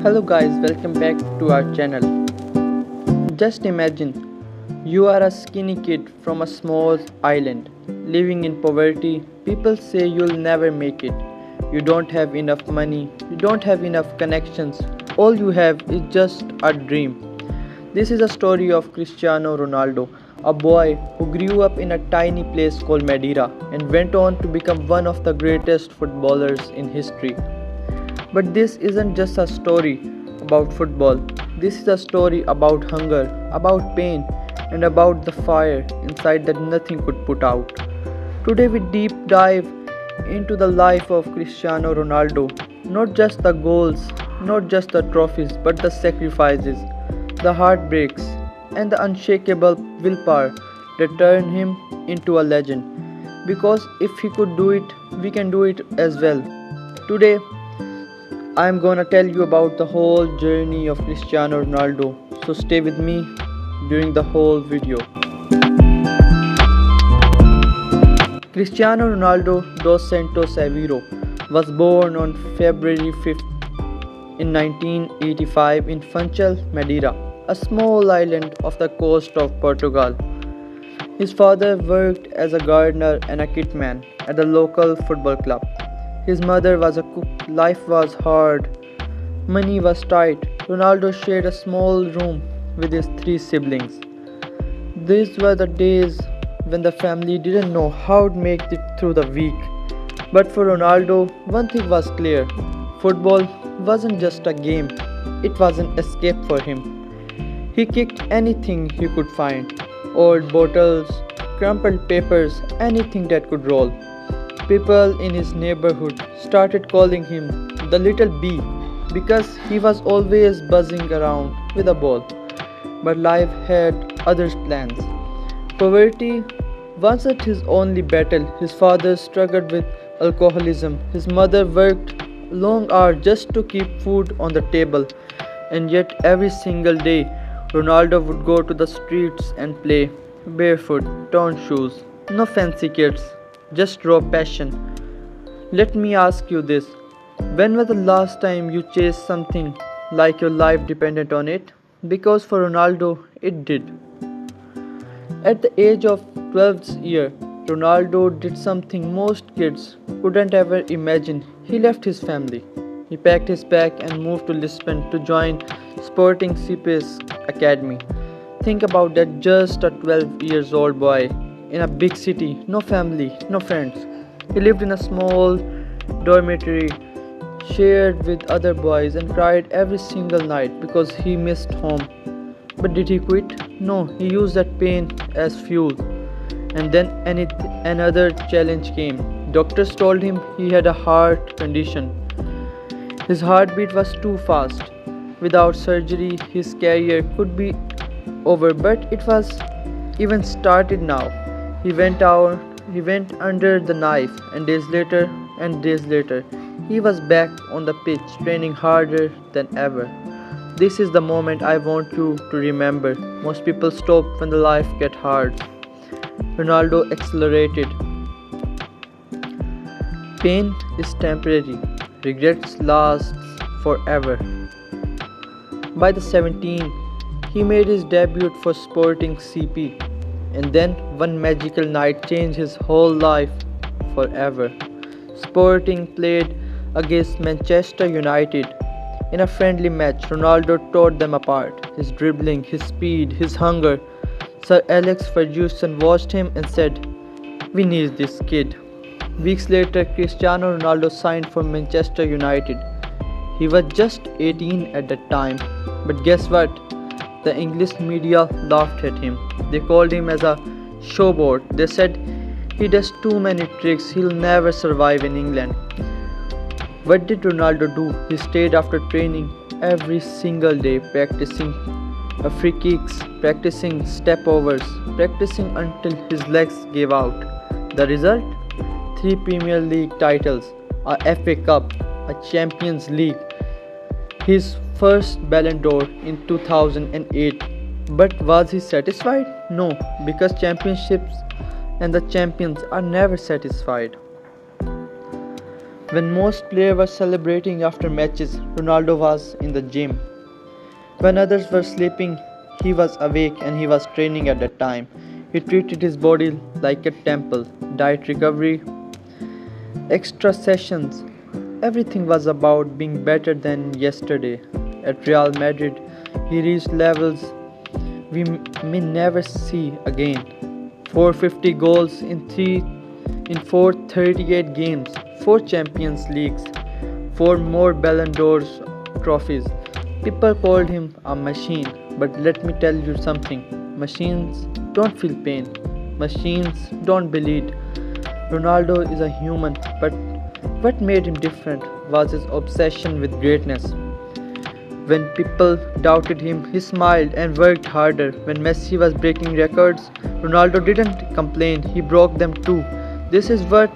Hello guys, welcome back to our channel. Just imagine you are a skinny kid from a small island living in poverty. People say you'll never make it. You don't have enough money, you don't have enough connections. All you have is just a dream. This is a story of Cristiano Ronaldo, a boy who grew up in a tiny place called Madeira and went on to become one of the greatest footballers in history. But this isn't just a story about football. This is a story about hunger, about pain, and about the fire inside that nothing could put out. Today we deep dive into the life of Cristiano Ronaldo. Not just the goals, not just the trophies, but the sacrifices, the heartbreaks, and the unshakable willpower that turned him into a legend. Because if he could do it, we can do it as well. Today, I'm gonna tell you about the whole journey of Cristiano Ronaldo, so stay with me during the whole video. Cristiano Ronaldo dos Santos Aveiro was born on February 5th in 1985 in Funchal, Madeira, a small island off the coast of Portugal. His father worked as a gardener and a kitman at the local football club. His mother was a cook. Life was hard. Money was tight. Ronaldo shared a small room with his three siblings. These were the days when the family didn't know how to make it through the week. But for Ronaldo, one thing was clear. Football wasn't just a game, it was an escape for him. He kicked anything he could find, old bottles, crumpled papers, anything that could roll. People in his neighborhood started calling him the little bee because he was always buzzing around with a ball. But life had other plans. Poverty wasn't his only battle. His father struggled with alcoholism. His mother worked long hours just to keep food on the table. And yet every single day, Ronaldo would go to the streets and play barefoot, torn shoes, no fancy kits, just raw passion. Let me ask you this. When was the last time you chased something like your life depended on it? Because for Ronaldo, it did. At the age of 12th year, Ronaldo did something most kids couldn't ever imagine. He left his family. He packed his bag and moved to Lisbon to join Sporting CP's academy. Think about that, just a 12 years old boy in a big city, no family, no friends. He lived in a small dormitory, shared with other boys, and cried every single night because he missed home. But did he quit? No, he used that pain as fuel. And then another challenge came. Doctors told him he had a heart condition. His heartbeat was too fast. Without surgery, his career could be over, but it was even started now. He went under the knife, and days later, he was back on the pitch, training harder than ever. This is the moment I want you to remember. Most people stop when the life gets hard. Ronaldo accelerated. Pain is temporary, regrets last forever. By the 17, he made his debut for Sporting CP. And then one magical night changed his whole life forever. Sporting played against Manchester United. In a friendly match, Ronaldo tore them apart. His dribbling, his speed, his hunger. Sir Alex Ferguson watched him and said, "We need this kid." Weeks later, Cristiano Ronaldo signed for Manchester United. He was just 18 at that time. But guess what? The English media laughed at him. They called him as a showboat. They said he does too many tricks, he'll never survive in England. What did Ronaldo do? He stayed after training every single day, practicing free kicks, practicing step overs, practicing until his legs gave out. The result? 3 Premier League titles, a FA Cup, a Champions League, his first Ballon d'Or in 2008. But was he satisfied? No, because championships and the champions are never satisfied. When most players were celebrating after matches, Ronaldo was in the gym. When others were sleeping, he was awake and he was training at that time. He treated his body like a temple. Diet recovery, extra sessions, everything was about being better than yesterday. At Real Madrid, he reached levels we may never see again. 450 goals in 438 games, 4 Champions Leagues, 4 more Ballon d'Ors trophies. People called him a machine, but let me tell you something. Machines don't feel pain. Machines don't bleed. Ronaldo is a human, but what made him different was his obsession with greatness. When people doubted him, he smiled and worked harder. When Messi was breaking records, Ronaldo didn't complain, he broke them too. This is what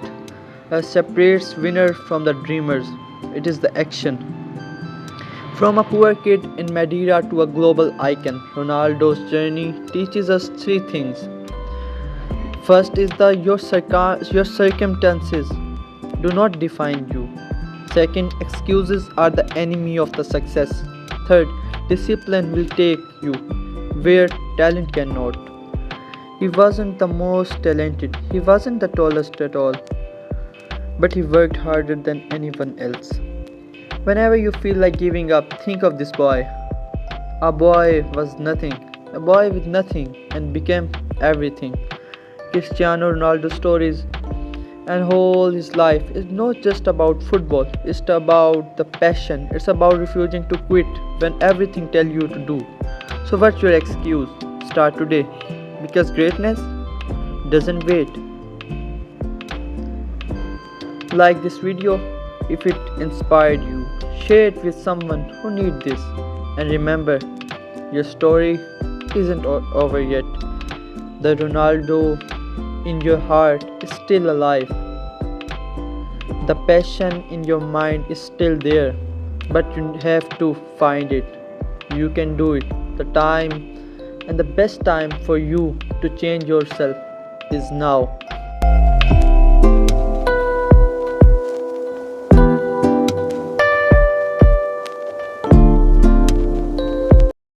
separates winner from the dreamers. It is the action. From a poor kid in Madeira to a global icon, Ronaldo's journey teaches us three things. First is the your circumstances do not define you. Second, excuses are the enemy of the success. Third, discipline will take you where talent cannot. He wasn't the most talented, he wasn't the tallest at all, but he worked harder than anyone else. Whenever you feel like giving up, think of this boy. A boy was nothing, a boy with nothing, and became everything. Cristiano Ronaldo's stories and whole his life is not just about football, it's about the passion, it's about refusing to quit when everything tells you to do. So what's your excuse? Start today, because greatness doesn't wait. Like this video if it inspired you, share it with someone who needs this, and remember, your story isn't over yet. The Ronaldo in your heart is still alive. The passion in your mind is still there, but you have to find it. You can do it. The time and the best time for you to change yourself is now.